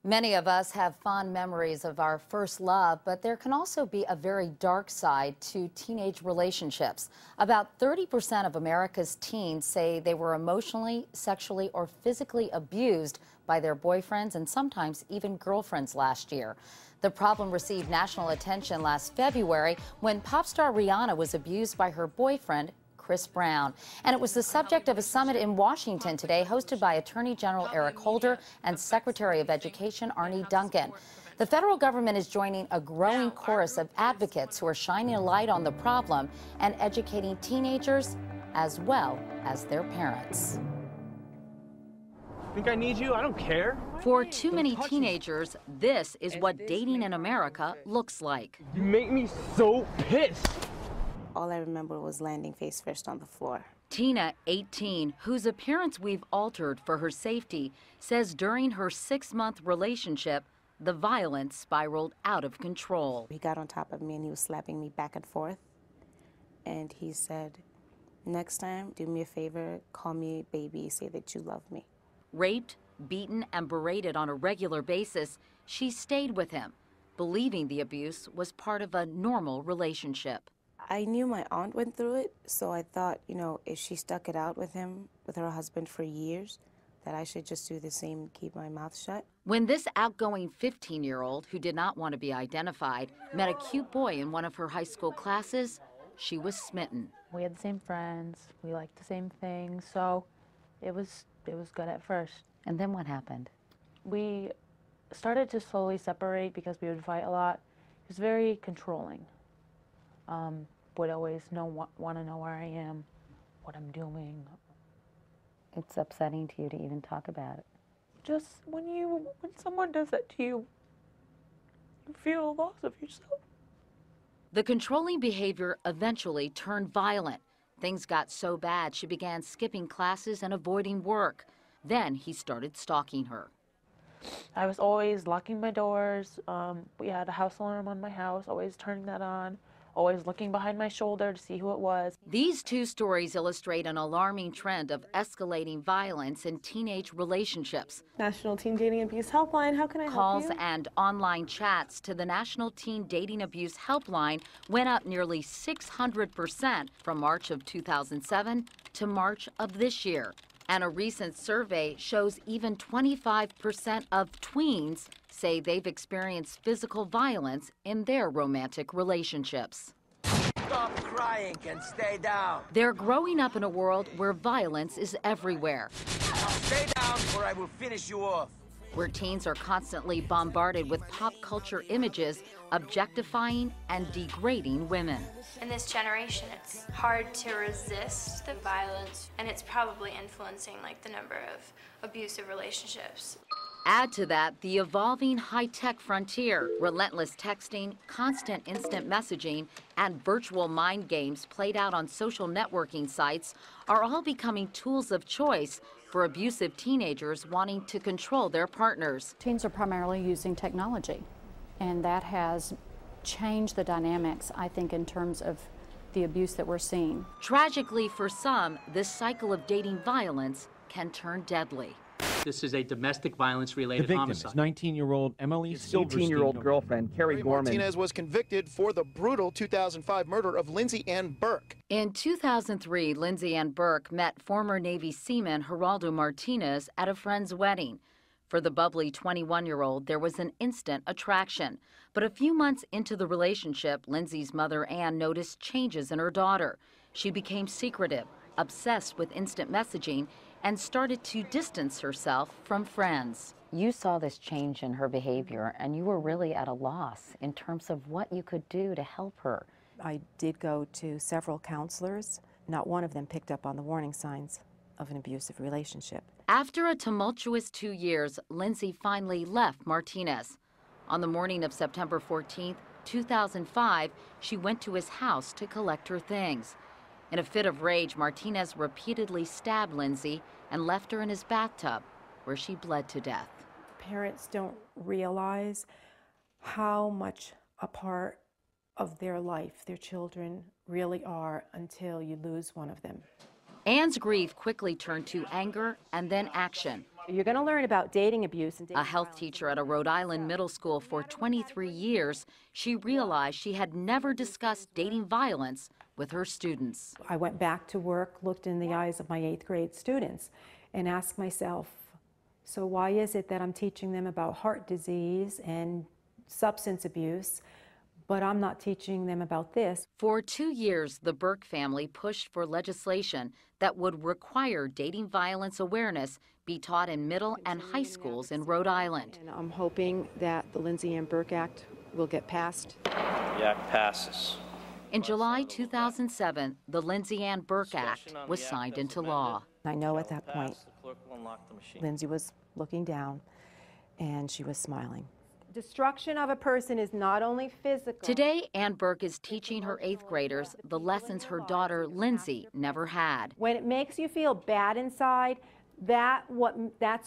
Many of us have fond memories of our first love, but there can also be a very dark side to teenage relationships. About 30% of America's teens say they were emotionally, sexually, or physically abused by their boyfriends and sometimes even girlfriends last year. The problem received national attention last February when pop star Rihanna was abused by her boyfriend, Chris Brown. And it was the subject of a summit in Washington today hosted by Attorney General Eric Holder and Secretary of Education Arne Duncan. The federal government is joining a growing chorus of advocates who are shining a light on the problem and educating teenagers as well as their parents. Think I need you? I don't care. For too many teenagers, this is what dating in America looks like. You make me so pissed. All I remember was landing face first on the floor. Tina, 18, whose appearance we've altered for her safety, says during her 6-month relationship, the violence spiraled out of control. He got on top of me and he was slapping me back and forth. And he said, "Next time, do me a favor, call me baby, say that you love me." Raped, beaten, and berated on a regular basis, she stayed with him, believing the abuse was part of a normal relationship. I knew my aunt went through it, so I thought, if she stuck it out with him, with her husband for years, that I should just do the same and keep my mouth shut. When this outgoing 15-year-old, who did not want to be identified, met a cute boy in one of her high school classes, she was smitten. We had the same friends, we liked the same things, so it was good at first. And then what happened? We started to slowly separate because we would fight a lot. He was very controlling. Would always want to know where I am, what I'm doing. It's upsetting to you to even talk about it. Just when someone does that to you, you feel a loss of yourself. The controlling behavior eventually turned violent. Things got so bad she began skipping classes and avoiding work. Then he started stalking her. I was always locking my doors. We had a house alarm on my house, always turning that on. Always looking behind my shoulder to see who it was. These two stories illustrate an alarming trend of escalating violence in teenage relationships. National Teen Dating Abuse Helpline, how can I help you? Calls and online chats to the National Teen Dating Abuse Helpline went up nearly 600% from March of 2007 to March of this year. And a recent survey shows even 25% of tweens say they've experienced physical violence in their romantic relationships. Stop crying and stay down. They're growing up in a world where violence is everywhere. Stay down or I will finish you off. Where teens are constantly bombarded with pop culture images objectifying and degrading women. In this generation, it's hard to resist the violence, and it's probably influencing the number of abusive relationships. Add to that the evolving high-tech frontier. Relentless texting, constant instant messaging, and virtual mind games played out on social networking sites are all becoming tools of choice for abusive teenagers wanting to control their partners. Teens are primarily using technology, and that has changed the dynamics, I think, in terms of the abuse that we're seeing. Tragically for some, this cycle of dating violence can turn deadly. This is a domestic violence-related homicide. The victim is 19-year-old Emily Silverstein. 18-year-old girlfriend, Carrie Gorman. Martinez was convicted for the brutal 2005 murder of Lindsay Ann Burke. In 2003, Lindsay Ann Burke met former Navy seaman Geraldo Martinez at a friend's wedding. For the bubbly 21-year-old, there was an instant attraction. But a few months into the relationship, Lindsay's mother, Ann, noticed changes in her daughter. She became secretive, obsessed with instant messaging, and started to distance herself from friends. You saw this change in her behavior, and you were really at a loss in terms of what you could do to help her. I did go to several counselors. Not one of them picked up on the warning signs of an abusive relationship. After a tumultuous 2 years, Lindsay finally left Martinez. On the morning of September 14th, 2005, she went to his house to collect her things. In a fit of rage, Martinez repeatedly stabbed Lindsay and left her in his bathtub, where she bled to death. Parents don't realize how much a part of their life their children really are until you lose one of them. Ann's grief quickly turned to anger and then action. You're going to learn about dating abuse and dating A health teacher at a Rhode Island middle school for 23 years, she realized she had never discussed dating violence with her students. I went back to work, looked in the eyes of my 8th grade students, and asked myself, so why is it that I'm teaching them about heart disease and substance abuse, but I'm not teaching them about this? For 2 years, the Burke family pushed for legislation that would require dating violence awareness be taught in middle and high schools in Rhode Island. And I'm hoping that the Lindsay Ann Burke Act will get passed. The act passes. In July 2007, the Lindsay Ann Burke Act was signed into law. I know at that point, Lindsay was looking down and she was smiling. Destruction of a person is not only physical. Today, Ann Burke is teaching her 8th graders the lessons her daughter Lindsay never had. When it makes you feel bad inside, that's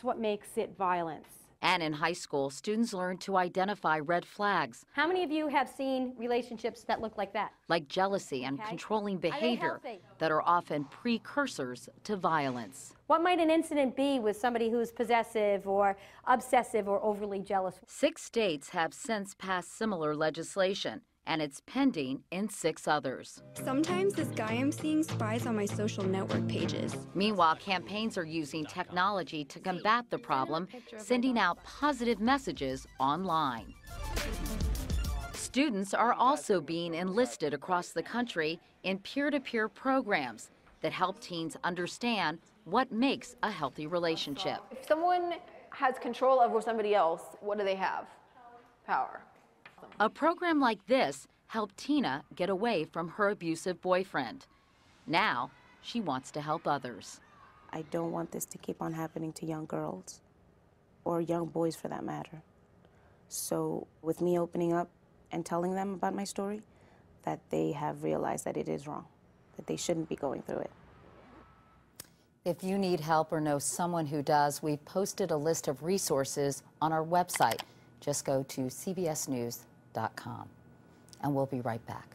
what makes it violence. And in high school, students learn to identify red flags. How many of you have seen relationships that look like that? Like jealousy and controlling behavior that are often precursors to violence. What might an incident be with somebody who's possessive or obsessive or overly jealous? 6 states have since passed similar legislation, and it's pending in 6 others. Sometimes this guy I'm seeing spies on my social network pages. Meanwhile, campaigns are using technology to combat the problem, sending out positive messages online. Students are also being enlisted across the country in peer-to-peer programs that help teens understand what makes a healthy relationship. If someone has control over somebody else, what do they have? Power. A program like this helped Tina get away from her abusive boyfriend. Now, she wants to help others. I don't want this to keep on happening to young girls, or young boys for that matter. So with me opening up and telling them about my story, that they have realized that it is wrong, that they shouldn't be going through it. If you need help or know someone who does, we've posted a list of resources on our website. Just go to cbsnews.com. And we'll be right back.